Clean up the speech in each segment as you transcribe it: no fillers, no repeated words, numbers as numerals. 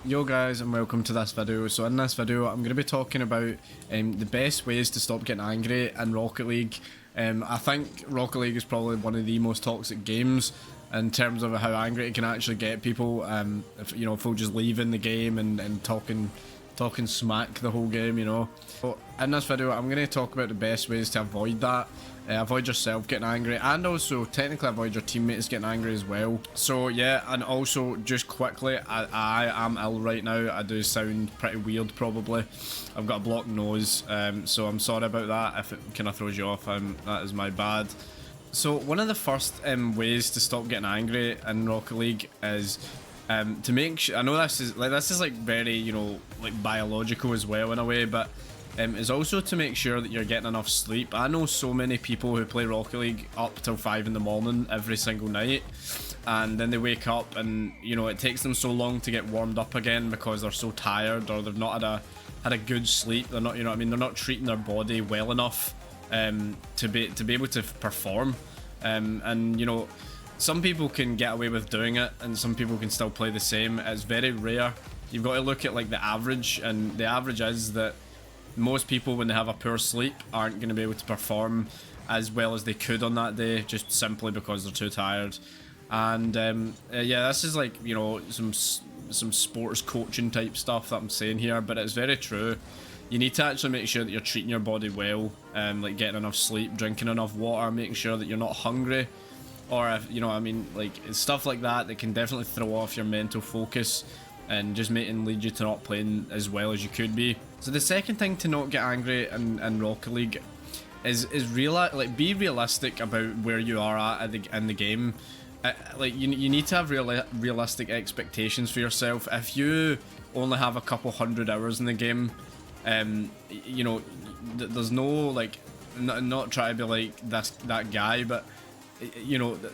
Yo guys, and welcome to this video. So in this video I'm going to be talking about the best ways to stop getting angry in Rocket League. I think Rocket League is probably one of the most toxic games in terms of how angry it can actually get people. If they'll just leave in the game and talking smack the whole game, So in this video I'm going to talk about the best ways to avoid that. Avoid yourself getting angry, and also technically avoid your teammates getting angry as well. So yeah, and also just quickly, I am ill right now. I do sound pretty weird probably. I've got a blocked nose, so I'm sorry about that if it kind of throws you off. That is my bad. So one of the first ways to stop getting angry in Rocket League is to make sure, I know this is like very like biological as well in a way, but is also to make sure that you're getting enough sleep. I know so many people who play Rocket League up till 5 in the morning every single night, and then they wake up and it takes them so long to get warmed up again because they're so tired, or they've not had a good sleep. They're not, they're not treating their body well enough to be able to perform. And some people can get away with doing it, and some people can still play the same. It's very rare. You've got to look at like the average, and the average is that most people, when they have a poor sleep, aren't going to be able to perform as well as they could on that day, just simply because they're too tired. And yeah, this is like some sports coaching type stuff that I'm saying here, but it's very true. You need to actually make sure that you're treating your body well, like getting enough sleep, drinking enough water, making sure that you're not hungry, or if like stuff like that can definitely throw off your mental focus and just lead you to not playing as well as you could be. So the second thing to not get angry in Rocket League is be realistic about where you are at in the game. Like you need to have realistic expectations for yourself. If you only have a couple hundred hours in the game, there's no like not try to be like that guy, but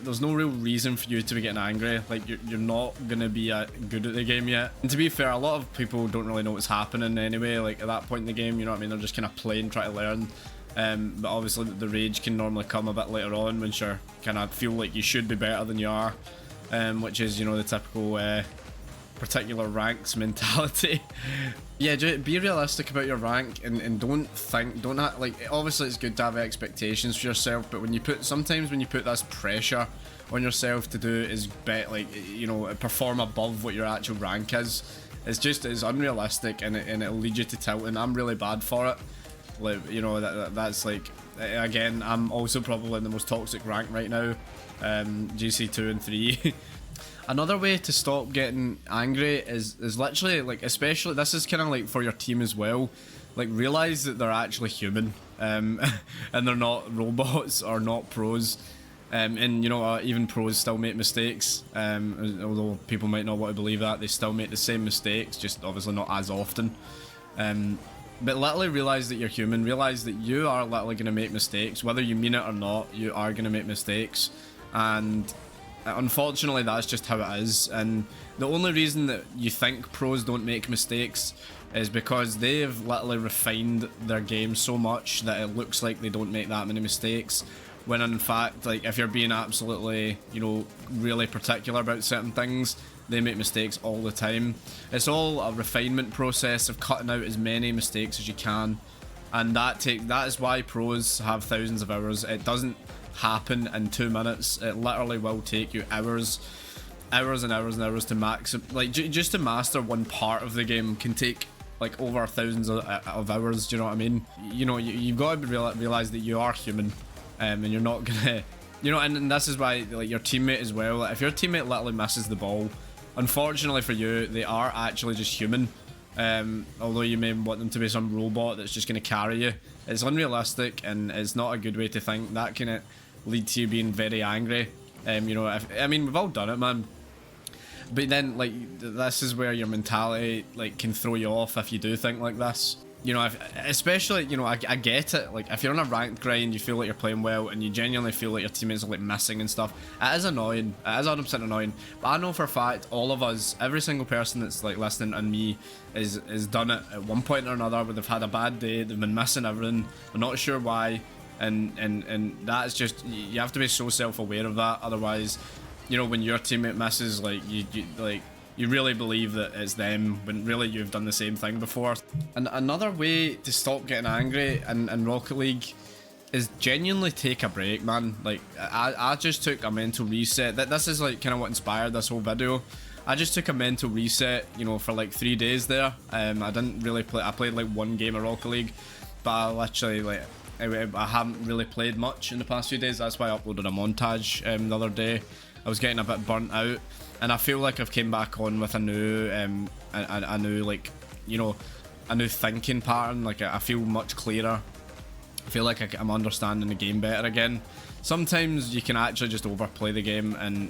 there's no real reason for you to be getting angry. Like you're not gonna be good at the game yet. And to be fair, a lot of people don't really know what's happening anyway. Like at that point in the game, they're just kind of playing, try to learn. But obviously the rage can normally come a bit later on when you kind of feel like you should be better than you are, which is the typical particular ranks mentality. Yeah, just be realistic about your rank, and don't have, like, obviously it's good to have expectations for yourself, but sometimes when you put this pressure on yourself to do is perform above what your actual rank is, it's unrealistic, and it'll lead you to tilting. I'm really bad for it. Like that's like, again, I'm also probably in the most toxic rank right now, GC2 and 3. Another way to stop getting angry is literally, like, especially this is kind of like for your team as well, like realize that they're actually human, and they're not robots or not pros, and even pros still make mistakes, although people might not want to believe that. They still make the same mistakes, just obviously not as often. But literally realize that you're human, realize that you are literally going to make mistakes, whether you mean it or not. You are going to make mistakes, and unfortunately that's just how it is. And the only reason that you think pros don't make mistakes is because they've literally refined their game so much that it looks like they don't make that many mistakes, when in fact, like, if you're being absolutely really particular about certain things, they make mistakes all the time. It's all a refinement process of cutting out as many mistakes as you can, and that is why pros have thousands of hours. It doesn't happen in 2 minutes. It literally will take you hours and hours and hours to max, like, just to master one part of the game can take like over thousands of hours. Do you know what I mean? You've got to realize that you are human, and you're not gonna and this is why, like, your teammate as well, like, if your teammate literally misses the ball, unfortunately for you, they are actually just human. Although you may want them to be some robot that's just going to carry you, it's unrealistic, and it's not a good way to think. That can lead to you being very angry. We've all done it, man. But then, like, this is where your mentality, like, can throw you off if you do think like this. Especially, I get it. Like, if you're on a ranked grind, you feel like you're playing well, and you genuinely feel like your teammates are, like, missing and stuff. It is annoying. It is 100% annoying. But I know for a fact, all of us, every single person that's, like, listening on me is done it at one point or another, where they've had a bad day, they've been missing everything, they're not sure why, and that is just, you have to be so self-aware of that. Otherwise, when your teammate misses, like, you really believe that it's them when really you've done the same thing before. And another way to stop getting angry in Rocket League is genuinely take a break, man. Like, I just took a mental reset. This is like kind of what inspired this whole video. I just took a mental reset, you know, for like 3 days there. I didn't really play. I played like 1 game of Rocket League, but I literally like I haven't really played much in the past few days. That's why I uploaded a montage the other day. I was getting a bit burnt out, and I feel like I've came back on with a new a new, like, you know, a new thinking pattern. Like, I feel much clearer. I feel like I'm understanding the game better again. Sometimes you can actually just overplay the game and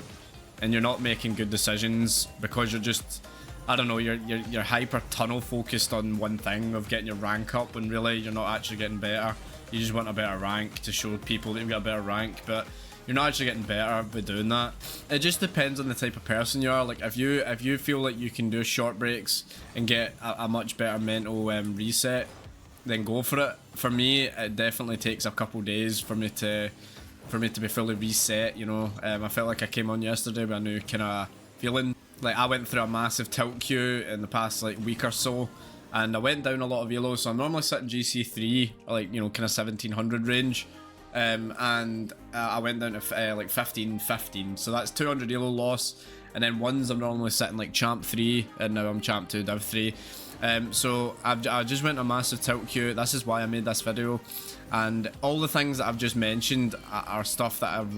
you're not making good decisions because you're just, I don't know, you're hyper tunnel focused on one thing of getting your rank up, when really you're not actually getting better. You just want a better rank to show people that you've got a better rank, but you're not actually getting better by doing that. It just depends on the type of person you are. Like, if you feel like you can do short breaks and get a much better mental reset, then go for it. For me, it definitely takes a couple days for me to be fully reset, you know. I felt like I came on yesterday with a new kind of feeling. Like, I went through a massive tilt queue in the past like week or so, and I went down a lot of elo. So I'm normally sitting GC3, like, you know, kind of 1700 range, and I went down to like 1515, so that's 200 elo loss. And then ones I'm normally sitting like champ 3, and now I'm champ 2 div 3. So I just went a massive tilt queue. This is why I made this video, and all the things that I've just mentioned are stuff that have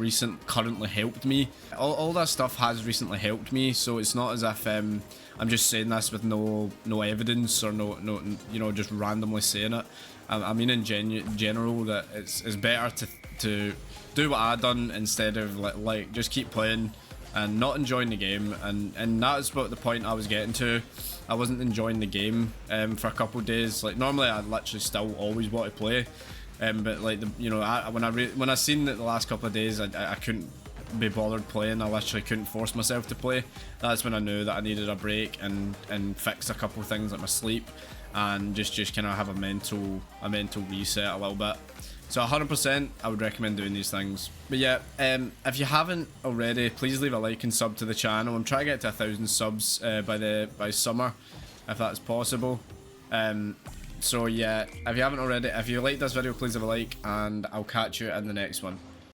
currently helped me. All that stuff has recently helped me, so it's not as if I'm just saying this with no evidence, or no you know, just randomly saying it. I mean in general that it's better to do what I done instead of like just keep playing and not enjoying the game, and that's what the point I was getting to. I wasn't enjoying the game for a couple of days. Like, normally I literally still always want to play, but like you know, when I seen that the last couple of days I couldn't be bothered playing, I literally couldn't force myself to play. That's when I knew that I needed a break and fix a couple of things like my sleep, and just kind of have a mental reset a little bit. So 100% I would recommend doing these things. But yeah, if you haven't already, please leave a like and sub to the channel. I'm trying to get to 1,000 subs by summer, if that's possible. So yeah, if you haven't already, if you liked this video, please leave a like, and I'll catch you in the next one.